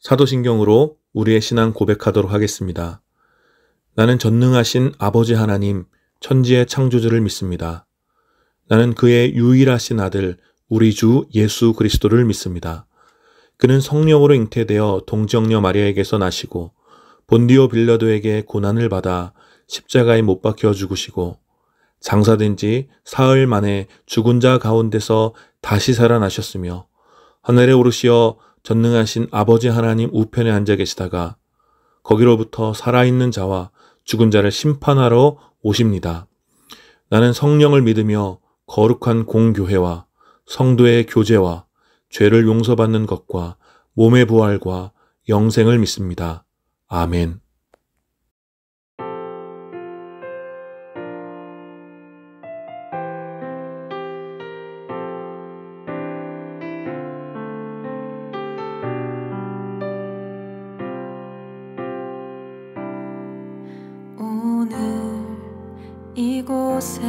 사도신경으로 우리의 신앙 고백하도록 하겠습니다. 나는 전능하신 아버지 하나님, 천지의 창조주를 믿습니다. 나는 그의 유일하신 아들, 우리 주 예수 그리스도를 믿습니다. 그는 성령으로 잉태되어 동정녀 마리아에게서 나시고 본디오 빌라도에게 고난을 받아 십자가에 못 박혀 죽으시고 장사된 지 사흘 만에 죽은 자 가운데서 다시 살아나셨으며 하늘에 오르시어 전능하신 아버지 하나님 우편에 앉아 계시다가 거기로부터 살아있는 자와 죽은 자를 심판하러 오십니다. 나는 성령을 믿으며 거룩한 공교회와 성도의 교제와 죄를 용서받는 것과 몸의 부활과 영생을 믿습니다. 아멘. 오늘 이곳에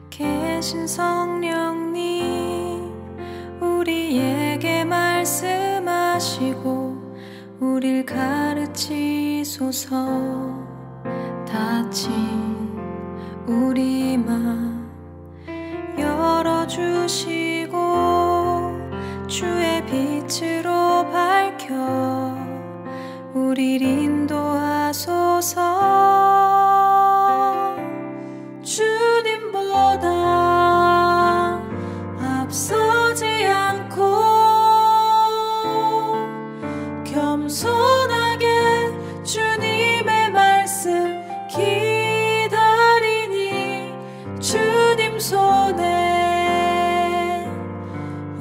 계신 성령님, 우리에게 말씀하시고 우릴 가르치소서. 닫힌 우리 맘 열어주시고 주의 빛으로 밝혀 우릴 인도하소서. 주님보다 앞서지 않고 겸손하게 주님의 말씀 기다리니 주님 손에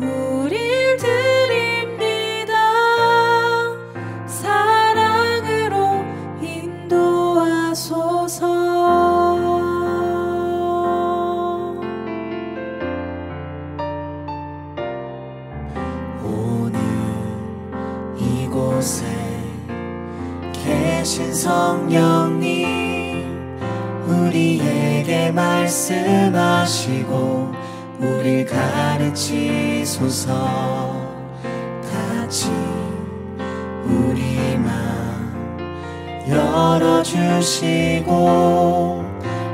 우릴 드립니다. 사랑으로 인도하소서. 오늘 이곳에 계신 성령님, 우리에게 말씀하시고 우릴 가르치소서. 닫힌 우리 맘 열어주시고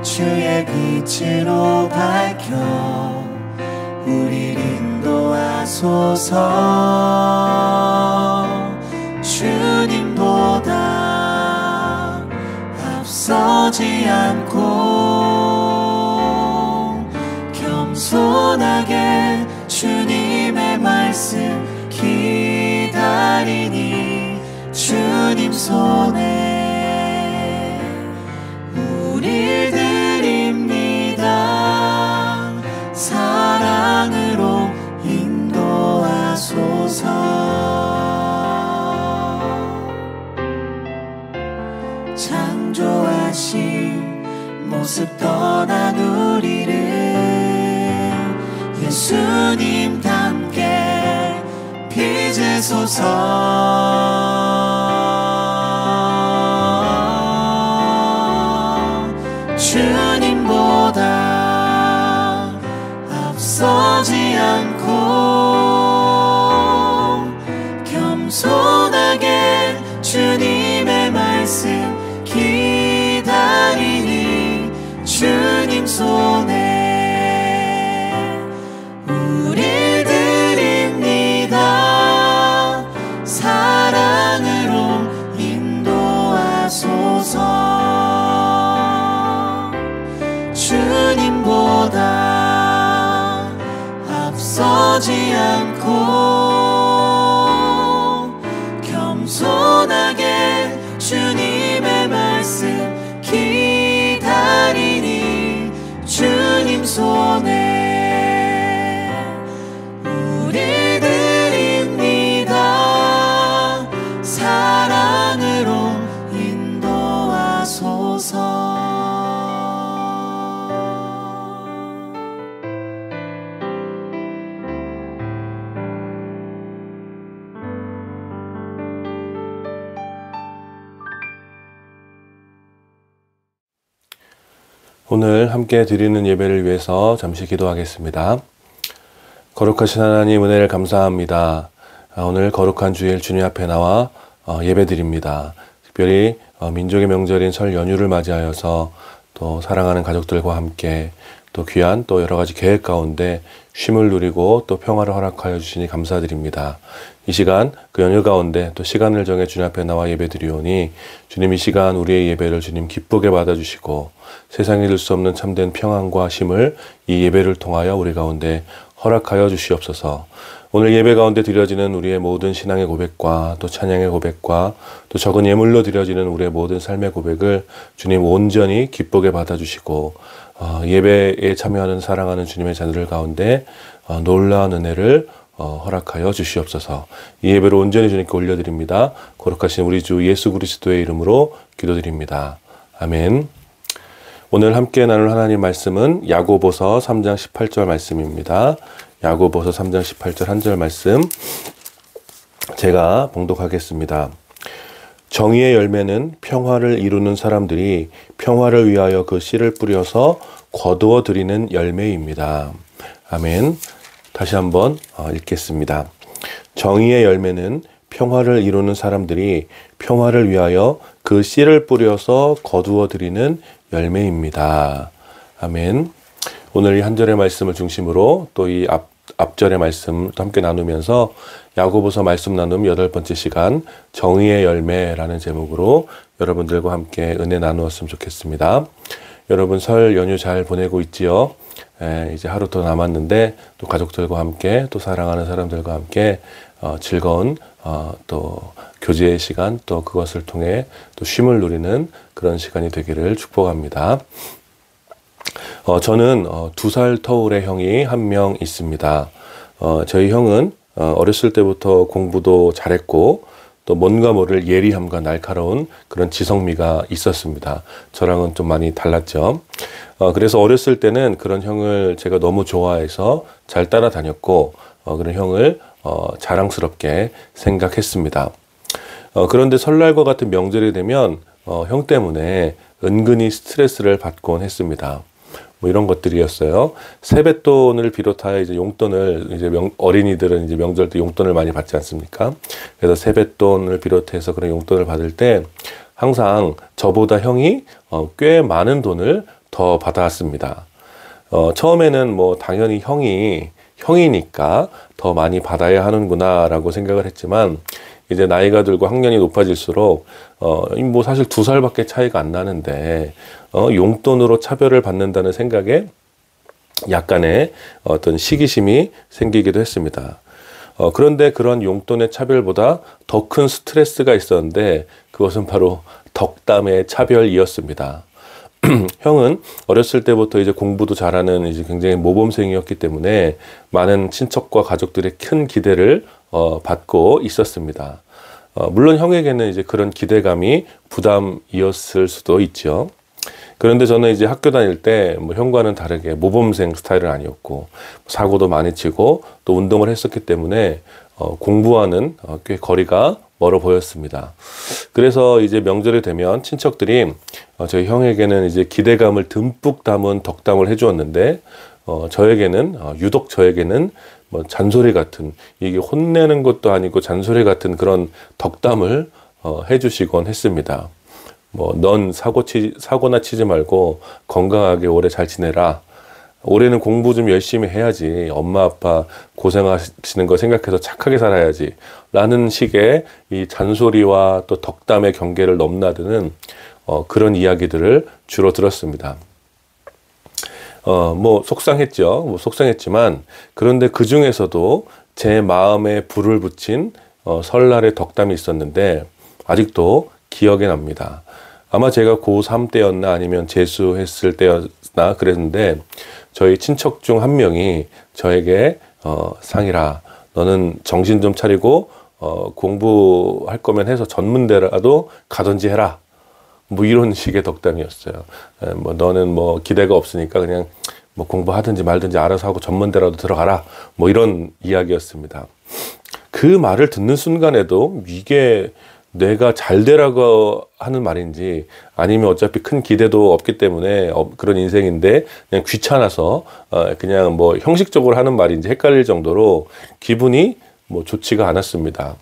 주의 빛으로 밝혀 우릴 인도하소서. 주님보다 앞서지 않고 겸손하게 주님의 말씀 기다리니 주님 손에 우릴 드립니다. 사랑으로 인도하소서. 창조하신 모습 떠난 우리를 예수님 닮게 빚으소서. 주님보다 앞서지 않고 겸손하게 주님의 말씀 기다리니 주님 손에 우릴 드립니다. 사랑으로 인도하소서. 주님보다 앞서지 않고 겸손하게 주님의 말씀 기다리니 주님 손에 우릴 드립니다. 사랑으로 인도하소서. 오늘 함께 드리는 예배를 위해서 잠시 기도하겠습니다. 거룩하신 하나님, 은혜를 감사합니다. 오늘 거룩한 주일 주님 앞에 나와 예배드립니다. 특별히 민족의 명절인 설 연휴를 맞이하여서 또 사랑하는 가족들과 함께 또 귀한 또 여러 가지 계획 가운데 쉼을 누리고 또 평화를 허락하여 주시니 감사드립니다. 이 시간 그 연휴 가운데 또 시간을 정해 주님 앞에 나와 예배드리오니 주님 이 시간 우리의 예배를 주님 기쁘게 받아주시고 세상에 들 수 없는 참된 평안과 쉼을 이 예배를 통하여 우리 가운데 허락하여 주시옵소서. 오늘 예배 가운데 드려지는 우리의 모든 신앙의 고백과 또 찬양의 고백과 또 적은 예물로 드려지는 우리의 모든 삶의 고백을 주님 온전히 기쁘게 받아주시고 예배에 참여하는 사랑하는 주님의 자녀들 가운데 놀라운 은혜를 허락하여 주시옵소서. 이 예배를 온전히 주님께 올려드립니다. 거룩하신 우리 주 예수 그리스도의 이름으로 기도드립니다. 아멘. 오늘 함께 나눌 하나님 말씀은 야고보서 3장 18절 말씀입니다. 야고보서 3장 18절 한 절 말씀 제가 봉독하겠습니다. 정의의 열매는 평화를 이루는 사람들이 평화를 위하여 그 씨를 뿌려서 거두어 드리는 열매입니다. 아멘. 다시 한번 읽겠습니다. 정의의 열매는 평화를 이루는 사람들이 평화를 위하여 그 씨를 뿌려서 거두어 드리는 열매입니다. 아멘. 오늘 이 한 절의 말씀을 중심으로 또 이 앞절의 말씀도 함께 나누면서 야고보서 말씀 나눔 8번째 시간 정의의 열매라는 제목으로 여러분들과 함께 은혜 나누었으면 좋겠습니다. 여러분 설 연휴 잘 보내고 있지요? 이제 하루 더 남았는데 또 가족들과 함께 또 사랑하는 사람들과 함께 즐거운 또 교제의 시간 또 그것을 통해 또 쉼을 누리는 그런 시간이 되기를 축복합니다. 저는 2살 터울의 형이 한 명 있습니다. 저희 형은 어렸을 때부터 공부도 잘했고 또 뭔가 모를 예리함과 날카로운 그런 지성미가 있었습니다. 저랑은 좀 많이 달랐죠. 그래서 어렸을 때는 그런 형을 제가 너무 좋아해서 잘 따라다녔고 그런 형을 자랑스럽게 생각했습니다. 그런데 설날과 같은 명절이 되면 형 때문에 은근히 스트레스를 받곤 했습니다. 뭐 이런 것들이었어요. 세뱃돈을 비롯하여 이제 용돈을 이제 어린이들은 이제 명절 때 용돈을 많이 받지 않습니까? 그래서 세뱃돈을 비롯해서 그런 용돈을 받을 때 항상 저보다 형이 꽤 많은 돈을 더 받아왔습니다. 처음에는 뭐 당연히 형이니까 더 많이 받아야 하는구나라고 생각을 했지만 이제 나이가 들고 학년이 높아질수록 뭐 사실 2살밖에 차이가 안 나는데 용돈으로 차별을 받는다는 생각에 약간의 어떤 시기심이 생기기도 했습니다. 그런데 그런 용돈의 차별보다 더 큰 스트레스가 있었는데 그것은 바로 덕담의 차별이었습니다. 형은 어렸을 때부터 이제 공부도 잘하는 이제 굉장히 모범생이었기 때문에 많은 친척과 가족들의 큰 기대를 받고 있었습니다. 물론 형에게는 이제 그런 기대감이 부담이었을 수도 있죠. 그런데 저는 이제 학교 다닐 때 뭐 형과는 다르게 모범생 스타일은 아니었고 사고도 많이 치고 또 운동을 했었기 때문에 공부와는 꽤 거리가 멀어 보였습니다. 그래서 이제 명절이 되면 친척들이 저희 형에게는 이제 기대감을 듬뿍 담은 덕담을 해주었는데 유독 저에게는 뭐 잔소리 같은 이게 혼내는 것도 아니고 잔소리 같은 그런 덕담을 해주시곤 했습니다. 뭐 넌 사고나 치지 말고 건강하게 오래 잘 지내라. 올해는 공부 좀 열심히 해야지. 엄마 아빠 고생하시는 거 생각해서 착하게 살아야지. 라는 식의 이 잔소리와 또 덕담의 경계를 넘나드는 그런 이야기들을 주로 들었습니다. 뭐 속상했죠. 뭐 속상했지만 그런데 그 중에서도 제 마음에 불을 붙인 설날의 덕담이 있었는데 아직도 기억에 납니다. 아마 제가 고3 때였나 아니면 재수했을 때였나 그랬는데 저희 친척 중 한 명이 저에게 상일아 너는 정신 좀 차리고 공부할 거면 해서 전문대라도 가든지 해라. 뭐 이런 식의 덕담이었어요. 뭐 너는 뭐 기대가 없으니까 그냥 뭐 공부하든지 말든지 알아서 하고 전문대라도 들어가라. 뭐 이런 이야기였습니다. 그 말을 듣는 순간에도 이게 내가 잘 되라고 하는 말인지 아니면 어차피 큰 기대도 없기 때문에 그런 인생인데 그냥 귀찮아서 그냥 뭐 형식적으로 하는 말인지 헷갈릴 정도로 기분이 뭐 좋지가 않았습니다.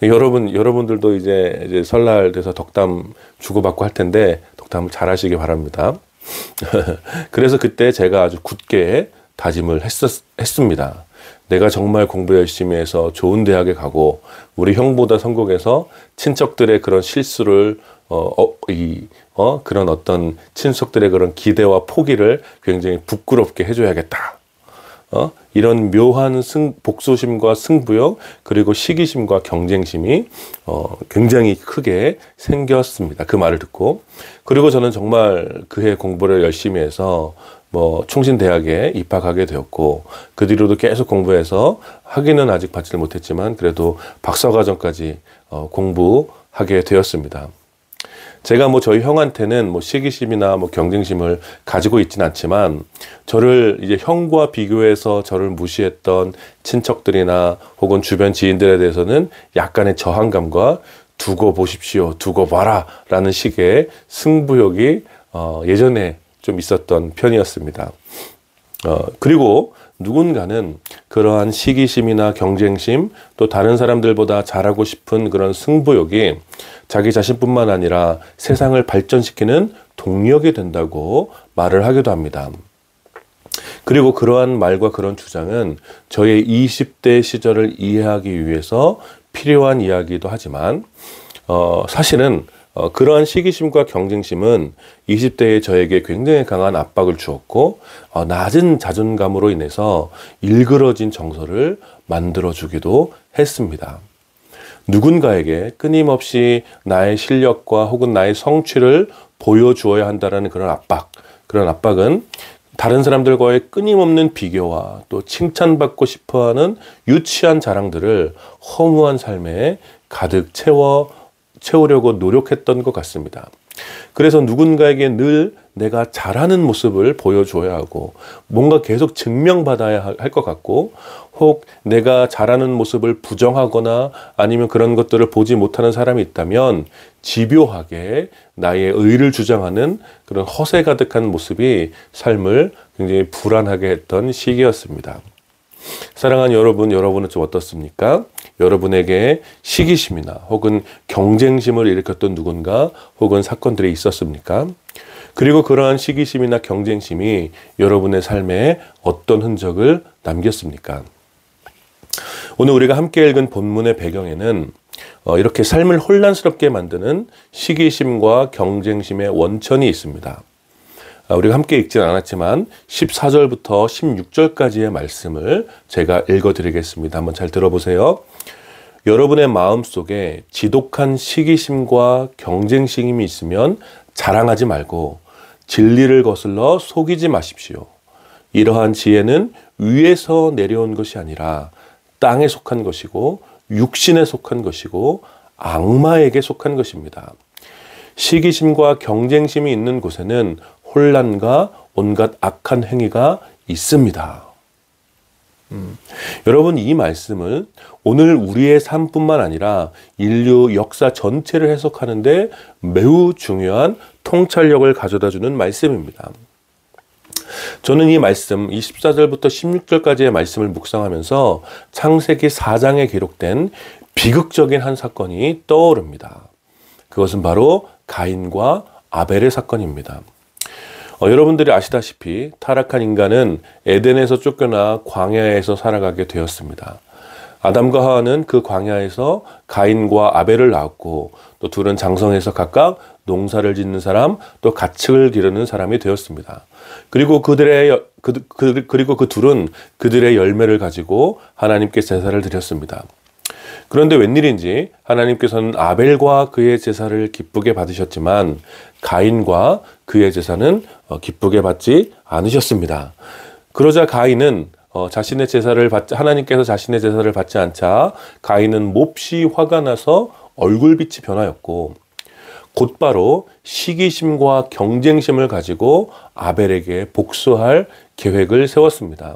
여러분들도 이제 설날 돼서 덕담 주고받고 할 텐데 덕담을 잘 하시기 바랍니다. 그래서 그때 제가 아주 굳게 다짐을 했습니다. 내가 정말 공부 열심히 해서 좋은 대학에 가고 우리 형보다 성공해서 친척들의 그런 실수를 그런 어떤 친척들의 그런 기대와 포기를 굉장히 부끄럽게 해줘야겠다. 이런 묘한 복수심과 승부욕 그리고 시기심과 경쟁심이 굉장히 크게 생겼습니다. 그 말을 듣고. 그리고 저는 정말 그해 공부를 열심히 해서 뭐 충신대학에 입학하게 되었고 그 뒤로도 계속 공부해서 학위는 아직 받지를 못했지만 그래도 박사과정까지 공부하게 되었습니다. 제가 뭐 저희 형한테는 뭐 시기심이나 뭐 경쟁심을 가지고 있지는 않지만 저를 이제 형과 비교해서 저를 무시했던 친척들이나 혹은 주변 지인들에 대해서는 약간의 저항감과 두고 보십시오, 두고 봐라 라는 식의 승부욕이 예전에 좀 있었던 편이었습니다. 그리고 누군가는 그러한 시기심이나 경쟁심 또 다른 사람들보다 잘하고 싶은 그런 승부욕이 자기 자신뿐만 아니라 세상을 발전시키는 동력이 된다고 말을 하기도 합니다. 그리고 그러한 말과 그런 주장은 저의 20대 시절을 이해하기 위해서 필요한 이야기이기도 하지만 사실은 그러한 시기심과 경쟁심은 20대의 저에게 굉장히 강한 압박을 주었고 낮은 자존감으로 인해서 일그러진 정서를 만들어주기도 했습니다. 누군가에게 끊임없이 나의 실력과 혹은 나의 성취를 보여주어야 한다는 그런 압박은 다른 사람들과의 끊임없는 비교와 또 칭찬받고 싶어하는 유치한 자랑들을 허무한 삶에 가득 채우려고 노력했던 것 같습니다. 그래서 누군가에게 늘 내가 잘하는 모습을 보여줘야 하고 뭔가 계속 증명받아야 할 것 같고 혹 내가 잘하는 모습을 부정하거나 아니면 그런 것들을 보지 못하는 사람이 있다면 집요하게 나의 의를 주장하는 그런 허세 가득한 모습이 삶을 굉장히 불안하게 했던 시기였습니다. 사랑하는 여러분은 좀 어떻습니까? 여러분에게 시기심이나 혹은 경쟁심을 일으켰던 누군가 혹은 사건들이 있었습니까? 그리고 그러한 시기심이나 경쟁심이 여러분의 삶에 어떤 흔적을 남겼습니까? 오늘 우리가 함께 읽은 본문의 배경에는 이렇게 삶을 혼란스럽게 만드는 시기심과 경쟁심의 원천이 있습니다. 우리가 함께 읽지는 않았지만 14절부터 16절까지의 말씀을 제가 읽어드리겠습니다. 한번 잘 들어보세요. 여러분의 마음속에 지독한 시기심과 경쟁심이 있으면 자랑하지 말고 진리를 거슬러 속이지 마십시오. 이러한 지혜는 위에서 내려온 것이 아니라 땅에 속한 것이고 육신에 속한 것이고 악마에게 속한 것입니다. 시기심과 경쟁심이 있는 곳에는 혼란과 온갖 악한 행위가 있습니다. 여러분, 이 말씀을 오늘 우리의 삶뿐만 아니라 인류 역사 전체를 해석하는데 매우 중요한 통찰력을 가져다주는 말씀입니다. 저는 이 말씀 24절부터 16절까지의 말씀을 묵상하면서 창세기 4장에 기록된 비극적인 한 사건이 떠오릅니다. 그것은 바로 가인과 아벨의 사건입니다. 여러분들이 아시다시피 타락한 인간은 에덴에서 쫓겨나 광야에서 살아가게 되었습니다. 아담과 하와는 그 광야에서 가인과 아벨을 낳았고 또 둘은 장성해서 각각 농사를 짓는 사람 또 가축을 기르는 사람이 되었습니다. 그리고 그 둘은 그들의 열매를 가지고 하나님께 제사를 드렸습니다. 그런데 웬일인지 하나님께서는 아벨과 그의 제사를 기쁘게 받으셨지만 가인과 그의 제사는 기쁘게 받지 않으셨습니다. 그러자 가인은 하나님께서 자신의 제사를 받지 않자 가인은 몹시 화가 나서 얼굴빛이 변하였고 곧바로 시기심과 경쟁심을 가지고 아벨에게 복수할 계획을 세웠습니다.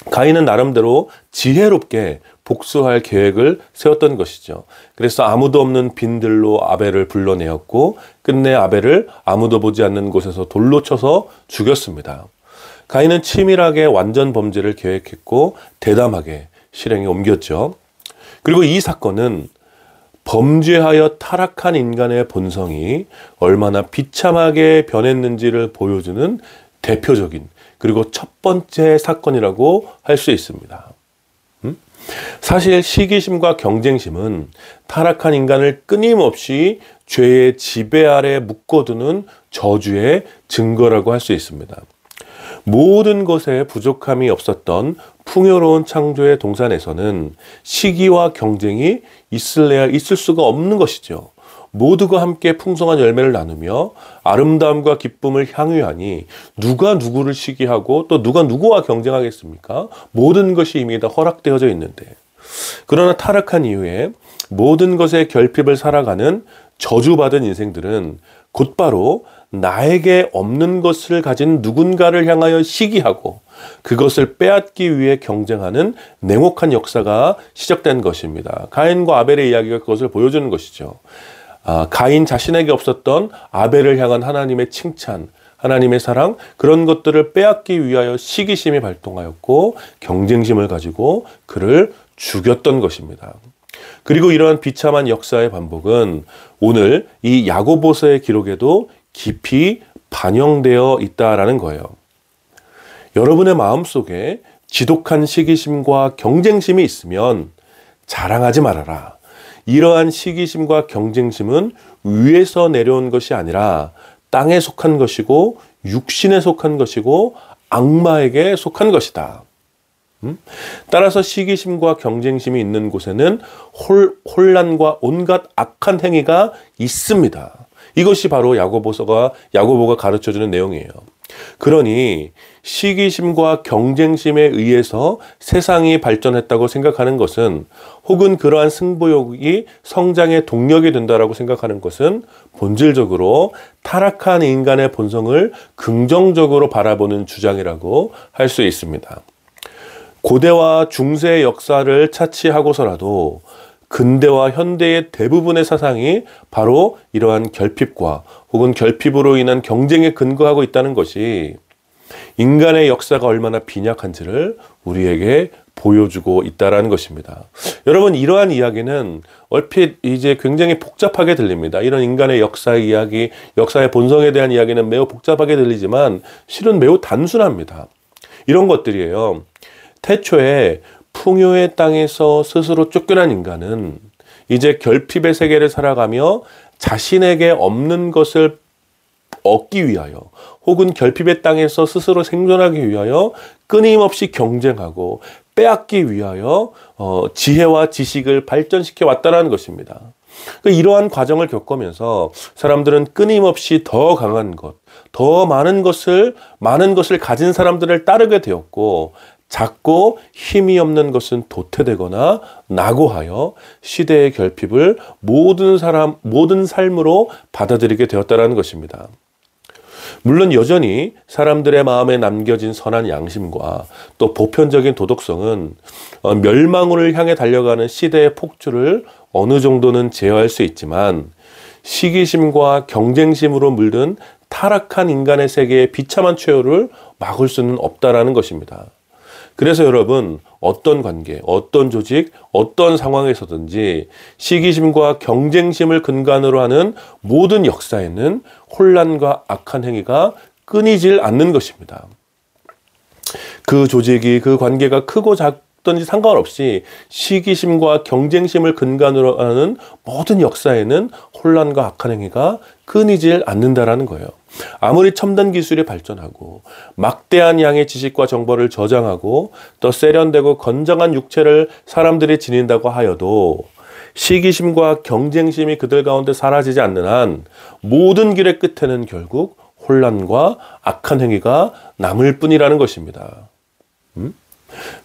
가인은 나름대로 지혜롭게 복수할 계획을 세웠던 것이죠. 그래서 아무도 없는 빈들로 아벨을 불러내었고 끝내 아벨을 아무도 보지 않는 곳에서 돌로 쳐서 죽였습니다. 가인은 치밀하게 완전 범죄를 계획했고 대담하게 실행에 옮겼죠. 그리고 이 사건은 범죄하여 타락한 인간의 본성이 얼마나 비참하게 변했는지를 보여주는 대표적인 그리고 첫 번째 사건이라고 할 수 있습니다. 사실 시기심과 경쟁심은 타락한 인간을 끊임없이 죄의 지배 아래 묶어두는 저주의 증거라고 할 수 있습니다. 모든 것에 부족함이 없었던 풍요로운 창조의 동산에서는 시기와 경쟁이 있을래야 있을 수가 없는 것이죠. 모두가 함께 풍성한 열매를 나누며 아름다움과 기쁨을 향유하니 누가 누구를 시기하고 또 누가 누구와 경쟁하겠습니까? 모든 것이 이미 다 허락되어져 있는데. 그러나 타락한 이후에 모든 것의 결핍을 살아가는 저주받은 인생들은 곧바로 나에게 없는 것을 가진 누군가를 향하여 시기하고 그것을 빼앗기 위해 경쟁하는 냉혹한 역사가 시작된 것입니다. 가인과 아벨의 이야기가 그것을 보여주는 것이죠. 가인 자신에게 없었던 아벨을 향한 하나님의 칭찬, 하나님의 사랑, 그런 것들을 빼앗기 위하여 시기심이 발동하였고 경쟁심을 가지고 그를 죽였던 것입니다. 그리고 이러한 비참한 역사의 반복은 오늘 이 야고보서의 기록에도 깊이 반영되어 있다라는 거예요. 여러분의 마음속에 지독한 시기심과 경쟁심이 있으면 자랑하지 말아라. 이러한 시기심과 경쟁심은 위에서 내려온 것이 아니라 땅에 속한 것이고 육신에 속한 것이고 악마에게 속한 것이다. 따라서 시기심과 경쟁심이 있는 곳에는 혼란과 온갖 악한 행위가 있습니다. 이것이 바로 야고보가 가르쳐주는 내용이에요. 그러니 시기심과 경쟁심에 의해서 세상이 발전했다고 생각하는 것은, 혹은 그러한 승부욕이 성장의 동력이 된다라고 생각하는 것은 본질적으로 타락한 인간의 본성을 긍정적으로 바라보는 주장이라고 할 수 있습니다. 고대와 중세의 역사를 차치하고서라도 근대와 현대의 대부분의 사상이 바로 이러한 결핍과 혹은 결핍으로 인한 경쟁에 근거하고 있다는 것이 인간의 역사가 얼마나 빈약한지를 우리에게 보여주고 있다는 것입니다. 여러분, 이러한 이야기는 얼핏 이제 굉장히 복잡하게 들립니다. 이런 인간의 역사의 이야기, 역사의 본성에 대한 이야기는 매우 복잡하게 들리지만 실은 매우 단순합니다. 이런 것들이에요. 태초에 풍요의 땅에서 스스로 쫓겨난 인간은 이제 결핍의 세계를 살아가며 자신에게 없는 것을 얻기 위하여, 혹은 결핍의 땅에서 스스로 생존하기 위하여 끊임없이 경쟁하고 빼앗기 위하여 지혜와 지식을 발전시켜 왔다는 것입니다. 이러한 과정을 겪으면서 사람들은 끊임없이 더 강한 것, 더 많은 것을 가진 사람들을 따르게 되었고, 작고 힘이 없는 것은 도태되거나 낙오하여 시대의 결핍을 모든 삶으로 받아들이게 되었다는 것입니다. 물론 여전히 사람들의 마음에 남겨진 선한 양심과 또 보편적인 도덕성은 멸망을 향해 달려가는 시대의 폭주를 어느 정도는 제어할 수 있지만, 시기심과 경쟁심으로 물든 타락한 인간의 세계의 비참한 최후를 막을 수는 없다라는 것입니다. 그래서 여러분, 어떤 관계, 어떤 조직, 어떤 상황에서든지 시기심과 경쟁심을 근간으로 하는 모든 역사에는 혼란과 악한 행위가 끊이질 않는 것입니다. 그 조직이, 그 관계가 크고 작든지 상관없이 시기심과 경쟁심을 근간으로 하는 모든 역사에는 혼란과 악한 행위가 끊이질 않는다라는 거예요. 아무리 첨단 기술이 발전하고 막대한 양의 지식과 정보를 저장하고 또 세련되고 건장한 육체를 사람들이 지닌다고 하여도 시기심과 경쟁심이 그들 가운데 사라지지 않는 한 모든 길의 끝에는 결국 혼란과 악한 행위가 남을 뿐이라는 것입니다.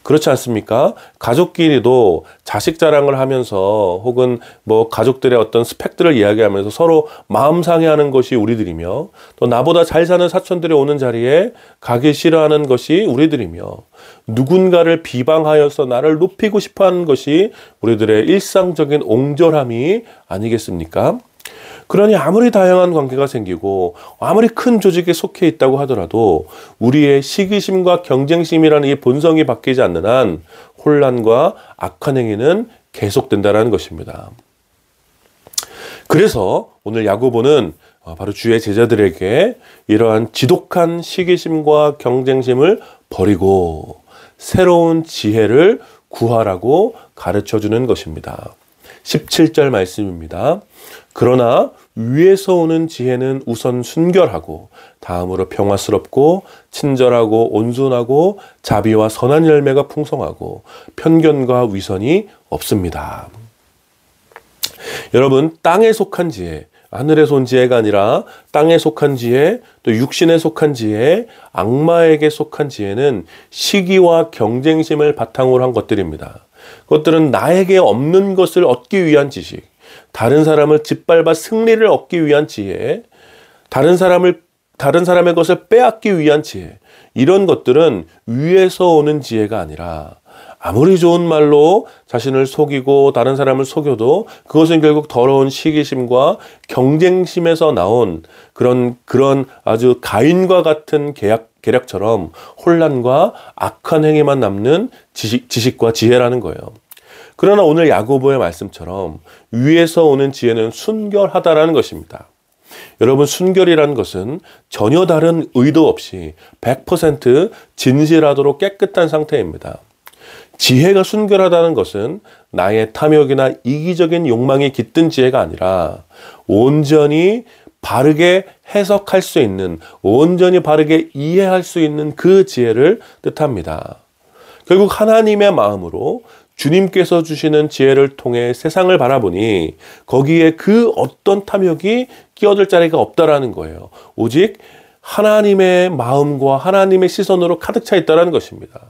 그렇지 않습니까? 가족끼리도 자식 자랑을 하면서 혹은 가족들의 어떤 스펙들을 이야기하면서 서로 마음 상해하는 것이 우리들이며, 또 나보다 잘 사는 사촌들이 오는 자리에 가기 싫어하는 것이 우리들이며, 누군가를 비방하여서 나를 높이고 싶어하는 것이 우리들의 일상적인 옹졸함이 아니겠습니까? 그러니 아무리 다양한 관계가 생기고 아무리 큰 조직에 속해 있다고 하더라도 우리의 시기심과 경쟁심이라는 이 본성이 바뀌지 않는 한 혼란과 악한 행위는 계속된다는 것입니다. 그래서 오늘 야고보는 바로 주의 제자들에게 이러한 지독한 시기심과 경쟁심을 버리고 새로운 지혜를 구하라고 가르쳐 주는 것입니다. 17절 말씀입니다. 그러나 위에서 오는 지혜는 우선 순결하고 다음으로 평화스럽고 친절하고 온순하고 자비와 선한 열매가 풍성하고 편견과 위선이 없습니다. 여러분, 땅에 속한 지혜, 하늘에 온 지혜가 아니라 땅에 속한 지혜, 또 육신에 속한 지혜, 악마에게 속한 지혜는 시기와 경쟁심을 바탕으로 한 것들입니다. 그것들은 나에게 없는 것을 얻기 위한 지식, 다른 사람을 짓밟아 승리를 얻기 위한 지혜, 다른 사람의 것을 빼앗기 위한 지혜, 이런 것들은 위에서 오는 지혜가 아니라 아무리 좋은 말로 자신을 속이고 다른 사람을 속여도 그것은 결국 더러운 시기심과 경쟁심에서 나온 그런 아주 가인과 같은 계략처럼 혼란과 악한 행위만 남는 지식과 지혜라는 거예요. 그러나 오늘 야고보의 말씀처럼 위에서 오는 지혜는 순결하다라는 것입니다. 여러분, 순결이라는 것은 전혀 다른 의도 없이 100% 진실하도록 깨끗한 상태입니다. 지혜가 순결하다는 것은 나의 탐욕이나 이기적인 욕망이 깃든 지혜가 아니라 온전히 바르게 해석할 수 있는, 온전히 바르게 이해할 수 있는 그 지혜를 뜻합니다. 결국 하나님의 마음으로 주님께서 주시는 지혜를 통해 세상을 바라보니 거기에 그 어떤 탐욕이 끼어들 자리가 없다라는 거예요. 오직 하나님의 마음과 하나님의 시선으로 가득 차 있다라는 것입니다.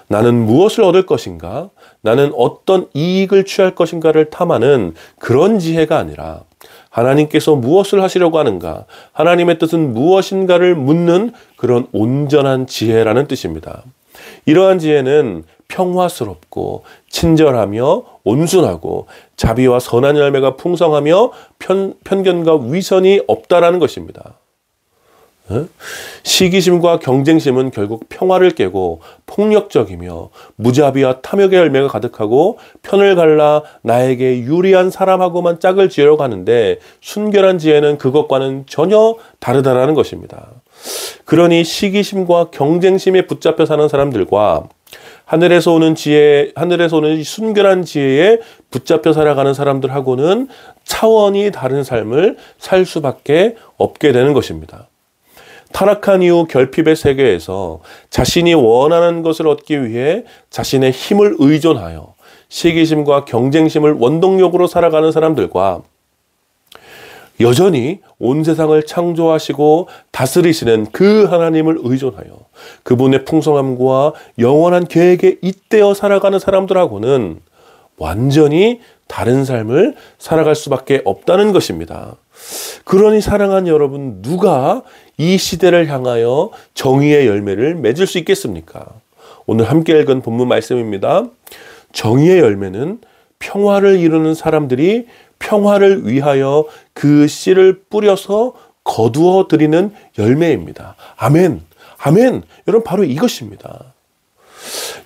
나는 무엇을 얻을 것인가? 나는 어떤 이익을 취할 것인가를 탐하는 그런 지혜가 아니라 하나님께서 무엇을 하시려고 하는가? 하나님의 뜻은 무엇인가를 묻는 그런 온전한 지혜라는 뜻입니다. 이러한 지혜는 평화스럽고 친절하며 온순하고 자비와 선한 열매가 풍성하며 편견과 위선이 없다라는 것입니다. 시기심과 경쟁심은 결국 평화를 깨고 폭력적이며 무자비와 탐욕의 열매가 가득하고 편을 갈라 나에게 유리한 사람하고만 짝을 지으려고 하는데 순결한 지혜는 그것과는 전혀 다르다라는 것입니다. 그러니 시기심과 경쟁심에 붙잡혀 사는 사람들과 하늘에서 오는 순결한 지혜에 붙잡혀 살아가는 사람들하고는 차원이 다른 삶을 살 수밖에 없게 되는 것입니다. 타락한 이후 결핍의 세계에서 자신이 원하는 것을 얻기 위해 자신의 힘을 의존하여 시기심과 경쟁심을 원동력으로 살아가는 사람들과 여전히 온 세상을 창조하시고 다스리시는 그 하나님을 의존하여 그분의 풍성함과 영원한 계획에 잇대어 살아가는 사람들하고는 완전히 다른 삶을 살아갈 수밖에 없다는 것입니다. 그러니 사랑하는 여러분, 누가 이 시대를 향하여 정의의 열매를 맺을 수 있겠습니까? 오늘 함께 읽은 본문 말씀입니다. 정의의 열매는 평화를 이루는 사람들이 평화를 위하여 그 씨를 뿌려서 거두어 드리는 열매입니다. 아멘. 아멘. 여러분, 바로 이것입니다.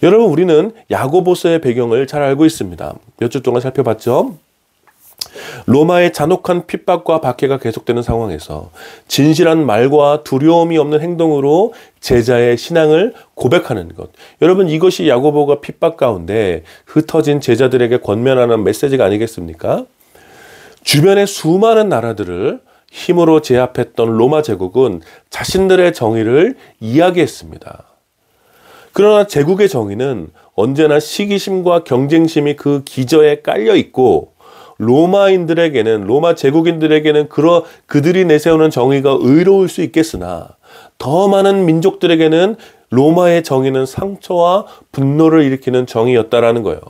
여러분, 우리는 야고보서의 배경을 잘 알고 있습니다. 몇 주 동안 살펴봤죠? 로마의 잔혹한 핍박과 박해가 계속되는 상황에서 진실한 말과 두려움이 없는 행동으로 제자의 신앙을 고백하는 것. 여러분, 이것이 야고보가 핍박 가운데 흩어진 제자들에게 권면하는 메시지가 아니겠습니까? 주변의 수많은 나라들을 힘으로 제압했던 로마 제국은 자신들의 정의를 이야기했습니다. 그러나 제국의 정의는 언제나 시기심과 경쟁심이 그 기저에 깔려 있고 로마 제국인들에게는 그들이 내세우는 정의가 의로울 수 있겠으나 더 많은 민족들에게는 로마의 정의는 상처와 분노를 일으키는 정의였다라는 거예요.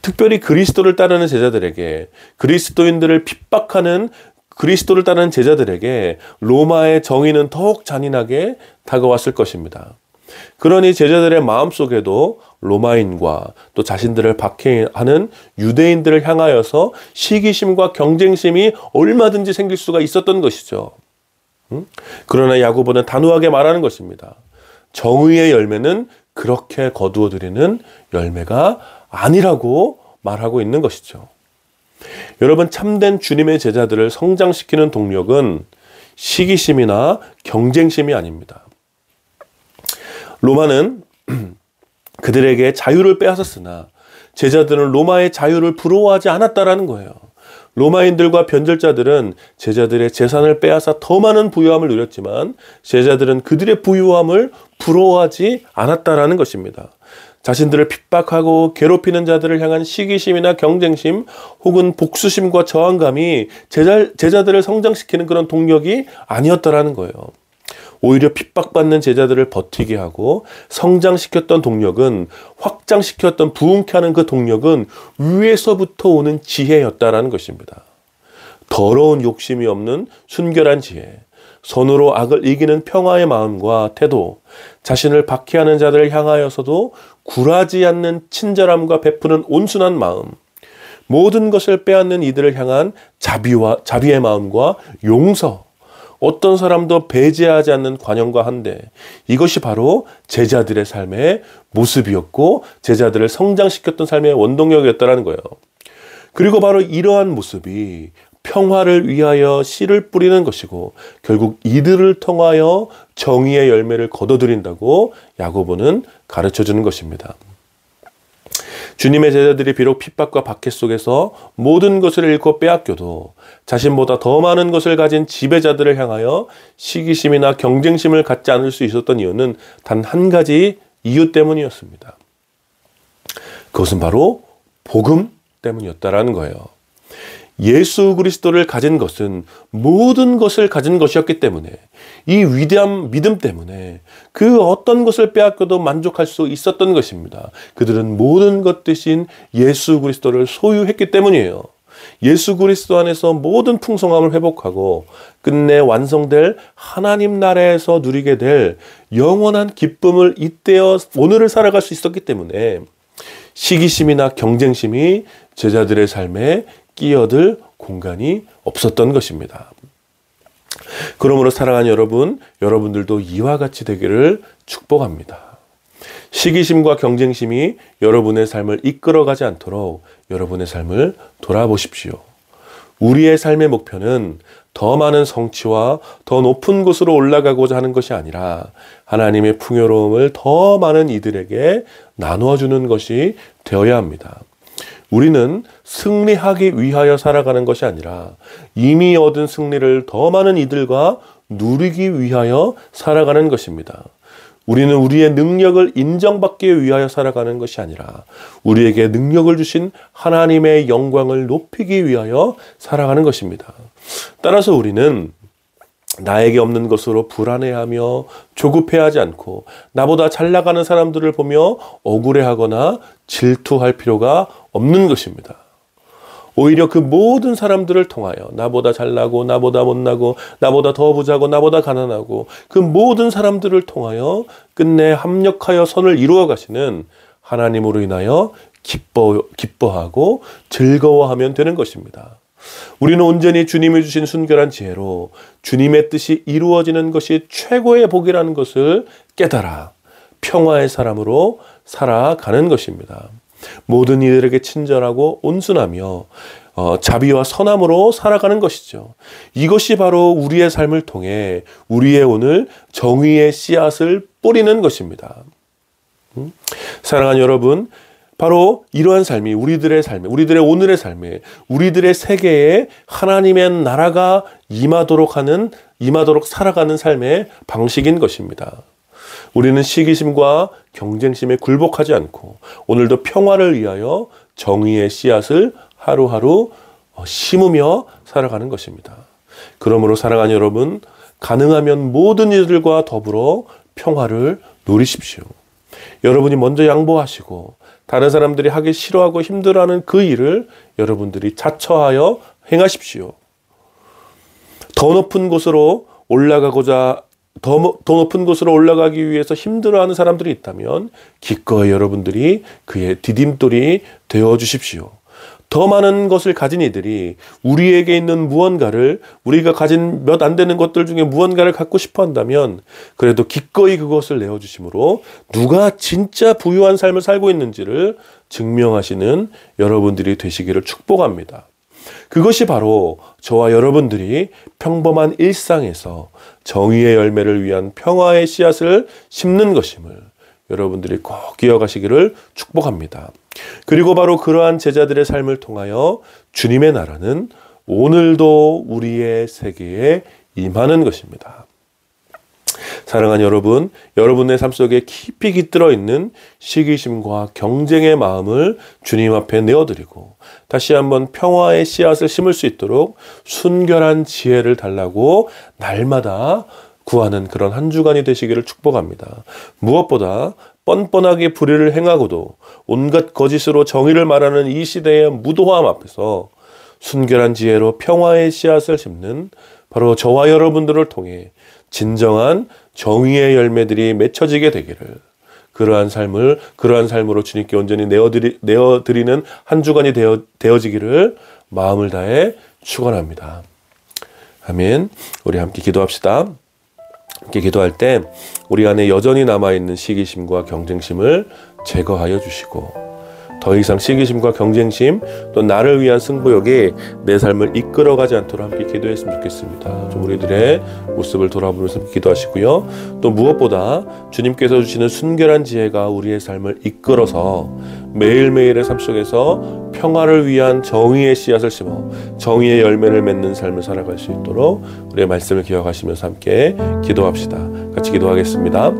특별히 그리스도를 따르는 제자들에게, 그리스도인들을 핍박하는 그리스도를 따르는 제자들에게 로마의 정의는 더욱 잔인하게 다가왔을 것입니다. 그러니 제자들의 마음속에도 로마인과 또 자신들을 박해하는 유대인들을 향하여서 시기심과 경쟁심이 얼마든지 생길 수가 있었던 것이죠. 그러나 야고보는 단호하게 말하는 것입니다. 정의의 열매는 그렇게 거두어들이는 열매가 아니라고 말하고 있는 것이죠. 여러분, 참된 주님의 제자들을 성장시키는 동력은 시기심이나 경쟁심이 아닙니다. 로마는 그들에게 자유를 빼앗았으나 제자들은 로마의 자유를 부러워하지 않았다라는 거예요. 로마인들과 변절자들은 제자들의 재산을 빼앗아 더 많은 부유함을 누렸지만 제자들은 그들의 부유함을 부러워하지 않았다라는 것입니다. 자신들을 핍박하고 괴롭히는 자들을 향한 시기심이나 경쟁심 혹은 복수심과 저항감이 제자들을 성장시키는 그런 동력이 아니었다라는 거예요. 오히려 핍박받는 제자들을 버티게 하고 성장시켰던 동력은, 확장시켰던 부흥케 하는 그 동력은 위에서부터 오는 지혜였다라는 것입니다. 더러운 욕심이 없는 순결한 지혜, 선으로 악을 이기는 평화의 마음과 태도, 자신을 박해하는 자들을 향하여서도 굴하지 않는 친절함과 베푸는 온순한 마음, 모든 것을 빼앗는 이들을 향한 자비의 마음과 용서, 어떤 사람도 배제하지 않는 관용과 한대, 이것이 바로 제자들의 삶의 모습이었고 제자들을 성장시켰던 삶의 원동력이었다는 거예요. 그리고 바로 이러한 모습이 평화를 위하여 씨를 뿌리는 것이고 결국 이들을 통하여 정의의 열매를 거둬들인다고 야고보는 가르쳐주는 것입니다. 주님의 제자들이 비록 핍박과 박해 속에서 모든 것을 잃고 빼앗겨도 자신보다 더 많은 것을 가진 지배자들을 향하여 시기심이나 경쟁심을 갖지 않을 수 있었던 이유는 단 한 가지 이유 때문이었습니다. 그것은 바로 복음 때문이었다라는 거예요. 예수 그리스도를 가진 것은 모든 것을 가진 것이었기 때문에, 이 위대한 믿음 때문에 그 어떤 것을 빼앗겨도 만족할 수 있었던 것입니다. 그들은 모든 것 대신 예수 그리스도를 소유했기 때문이에요. 예수 그리스도 안에서 모든 풍성함을 회복하고 끝내 완성될 하나님 나라에서 누리게 될 영원한 기쁨을 잇대어 오늘을 살아갈 수 있었기 때문에 시기심이나 경쟁심이 제자들의 삶에 끼어들 공간이 없었던 것입니다. 그러므로 사랑하는 여러분, 여러분들도 이와 같이 되기를 축복합니다. 시기심과 경쟁심이 여러분의 삶을 이끌어가지 않도록 여러분의 삶을 돌아보십시오. 우리의 삶의 목표는 더 많은 성취와 더 높은 곳으로 올라가고자 하는 것이 아니라 하나님의 풍요로움을 더 많은 이들에게 나누어 주는 것이 되어야 합니다. 우리는 승리하기 위하여 살아가는 것이 아니라 이미 얻은 승리를 더 많은 이들과 누리기 위하여 살아가는 것입니다. 우리는 우리의 능력을 인정받기 위하여 살아가는 것이 아니라 우리에게 능력을 주신 하나님의 영광을 높이기 위하여 살아가는 것입니다. 따라서 우리는 나에게 없는 것으로 불안해하며 조급해하지 않고 나보다 잘 나가는 사람들을 보며 억울해하거나 질투할 필요가 없는 것입니다. 오히려 그 모든 사람들을 통하여 나보다 잘나고 나보다 못나고 나보다 더 부자고 나보다 가난하고 그 모든 사람들을 통하여 끝내 합력하여 선을 이루어 가시는 하나님으로 인하여 기뻐하고 즐거워하면 되는 것입니다. 우리는 온전히 주님이 주신 순결한 지혜로 주님의 뜻이 이루어지는 것이 최고의 복이라는 것을 깨달아 평화의 사람으로 살아가는 것입니다. 모든 이들에게 친절하고 온순하며 자비와 선함으로 살아가는 것이죠. 이것이 바로 우리의 삶을 통해 우리의 오늘 정의의 씨앗을 뿌리는 것입니다. 사랑하는 여러분, 바로 이러한 삶이 우리들의 삶에, 우리들의 오늘의 삶에, 우리들의 세계에 하나님의 나라가 임하도록 살아가는 삶의 방식인 것입니다. 우리는 시기심과 경쟁심에 굴복하지 않고 오늘도 평화를 위하여 정의의 씨앗을 하루하루 심으며 살아가는 것입니다. 그러므로 사랑하는 여러분, 가능하면 모든 이들과 더불어 평화를 누리십시오. 여러분이 먼저 양보하시고 다른 사람들이 하기 싫어하고 힘들어하는 그 일을 여러분들이 자처하여 행하십시오. 더 높은 곳으로 올라가고자 더 높은 곳으로 올라가기 위해서 힘들어하는 사람들이 있다면 기꺼이 여러분들이 그의 디딤돌이 되어 주십시오. 더 많은 것을 가진 이들이 우리에게 있는 무언가를, 우리가 가진 몇 안 되는 것들 중에 무언가를 갖고 싶어 한다면 그래도 기꺼이 그것을 내어주심으로 누가 진짜 부유한 삶을 살고 있는지를 증명하시는 여러분들이 되시기를 축복합니다. 그것이 바로 저와 여러분들이 평범한 일상에서 정의의 열매를 위한 평화의 씨앗을 심는 것임을 여러분들이 꼭 기억하시기를 축복합니다. 그리고 바로 그러한 제자들의 삶을 통하여 주님의 나라는 오늘도 우리의 세계에 임하는 것입니다. 사랑하는 여러분, 여러분의 삶 속에 깊이 깃들어 있는 시기심과 경쟁의 마음을 주님 앞에 내어드리고 다시 한번 평화의 씨앗을 심을 수 있도록 순결한 지혜를 달라고 날마다 구하는 그런 한 주간이 되시기를 축복합니다. 무엇보다 뻔뻔하게 불의를 행하고도 온갖 거짓으로 정의를 말하는 이 시대의 무도함 앞에서 순결한 지혜로 평화의 씨앗을 심는 바로 저와 여러분들을 통해 진정한 정의의 열매들이 맺혀지게 되기를, 그러한 삶으로 주님께 온전히 내어드리는 한 주간이 되어지기를 마음을 다해 축원합니다. 아멘. 우리 함께 기도합시다. 함께 기도할 때 우리 안에 여전히 남아있는 시기심과 경쟁심을 제거하여 주시고 더 이상 시기심과 경쟁심 또 나를 위한 승부욕이 내 삶을 이끌어가지 않도록 함께 기도했으면 좋겠습니다. 좀 우리들의 모습을 돌아보면서 기도하시고요. 또 무엇보다 주님께서 주시는 순결한 지혜가 우리의 삶을 이끌어서 매일매일의 삶 속에서 평화를 위한 정의의 씨앗을 심어 정의의 열매를 맺는 삶을 살아갈 수 있도록 우리의 말씀을 기억하시면서 함께 기도합시다. 같이 기도하겠습니다.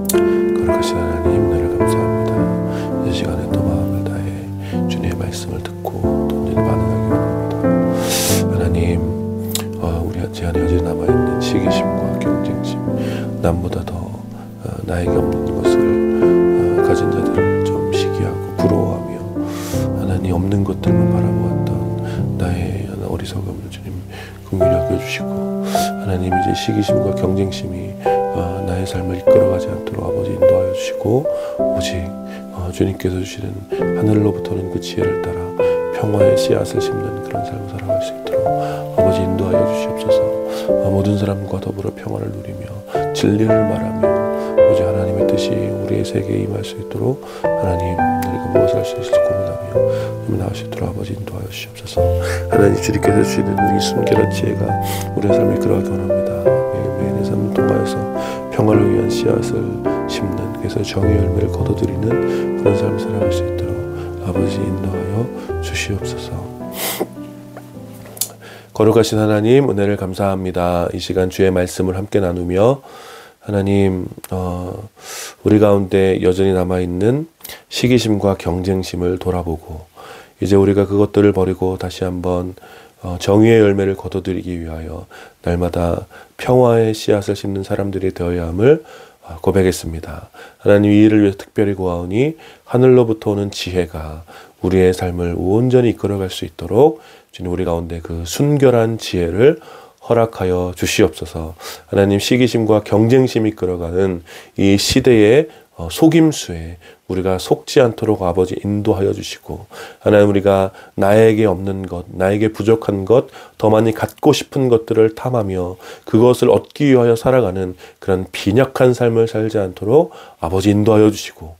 거룩하신 하나님, 나를 감사합니다. 이 시간에 또 마음을 다해 주님의 말씀을 듣고 또 반응하기 원합니다. 하나님, 우리 제 안에 여전히 남아있는 시기심과 경쟁심, 남보다 더 나에게 없는 것을 가진 자들을 좀 시기하고 부러워하며 하나님 없는 것들만 바라보았던 나의 어리석음을 주님 긍휼히 여겨주시고 하나님 이제 시기심과 경쟁심이 나의 삶을 이끌어가지 않도록 아버지 인도하여 주시고 오직 주님께서 주시는 하늘로부터는 그 지혜를 따라 평화의 씨앗을 심는 그런 삶을 살아갈 수 있도록 아버지 인도하여 주시옵소서. 모든 사람과 더불어 평화를 누리며 진리를 말하며 오직 하나님의 뜻이 우리의 세계에 임할 수 있도록 하나님 우리가 무엇을 할 수 있을지 고민하며 나올 수 있도록 아버지 인도하여 주시옵소서. 하나님 주님께서 주시는 이 순결한 지혜가 우리의 삶을 이끌어가기 원합니다. 매일매일의 삶을 통하여서 평화를 위한 씨앗을 심는, 그래서 정의 열매를 거둬들이는 그런 삶을 살아갈 수 있도록 아버지 인도하여 주시옵소서. 거룩하신 하나님, 은혜를 감사합니다. 이 시간 주의 말씀을 함께 나누며 하나님 우리 가운데 여전히 남아있는 시기심과 경쟁심을 돌아보고 이제 우리가 그것들을 버리고 다시 한번 정의의 열매를 거둬들이기 위하여 날마다 평화의 씨앗을 심는 사람들이 되어야 함을 고백했습니다. 하나님 이 일을 위해서 특별히 구하오니 하늘로부터 오는 지혜가 우리의 삶을 온전히 이끌어갈 수 있도록 주님 우리 가운데 그 순결한 지혜를 허락하여 주시옵소서. 하나님 시기심과 경쟁심이 끌어가는 이 시대의 속임수에 우리가 속지 않도록 아버지 인도하여 주시고 하나님 우리가 나에게 없는 것, 나에게 부족한 것, 더 많이 갖고 싶은 것들을 탐하며 그것을 얻기 위하여 살아가는 그런 빈약한 삶을 살지 않도록 아버지 인도하여 주시고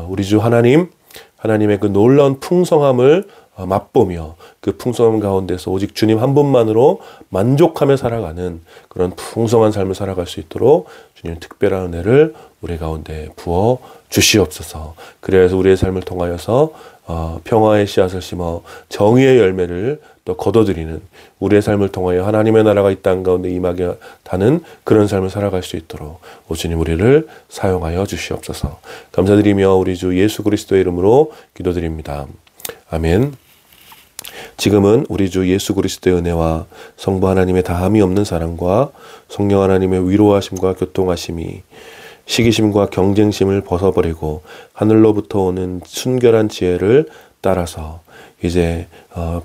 우리 주 하나님의 그 놀라운 풍성함을 맛보며 그 풍성함 가운데서 오직 주님 한 분만으로 만족하며 살아가는 그런 풍성한 삶을 살아갈 수 있도록 주님 특별한 은혜를 우리 가운데 부어 주시옵소서. 그래서 우리의 삶을 통하여서 평화의 씨앗을 심어 정의의 열매를 또 거둬들이는 우리의 삶을 통하여 하나님의 나라가 이 땅 가운데 임하게 하는 그런 삶을 살아갈 수 있도록 오 주님 우리를 사용하여 주시옵소서. 감사드리며 우리 주 예수 그리스도의 이름으로 기도드립니다. 아멘. 지금은 우리 주 예수 그리스도의 은혜와 성부 하나님의 다함이 없는 사랑과 성령 하나님의 위로하심과 교통하심이 시기심과 경쟁심을 벗어버리고 하늘로부터 오는 순결한 지혜를 따라서 이제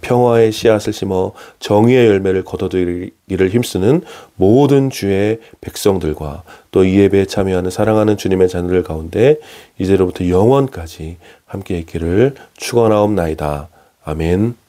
평화의 씨앗을 심어 정의의 열매를 거둬들이기를 힘쓰는 모든 주의 백성들과 또 이 예배에 참여하는 사랑하는 주님의 자녀들 가운데 이제로부터 영원까지 함께 있기를 축원하옵나이다. 아멘.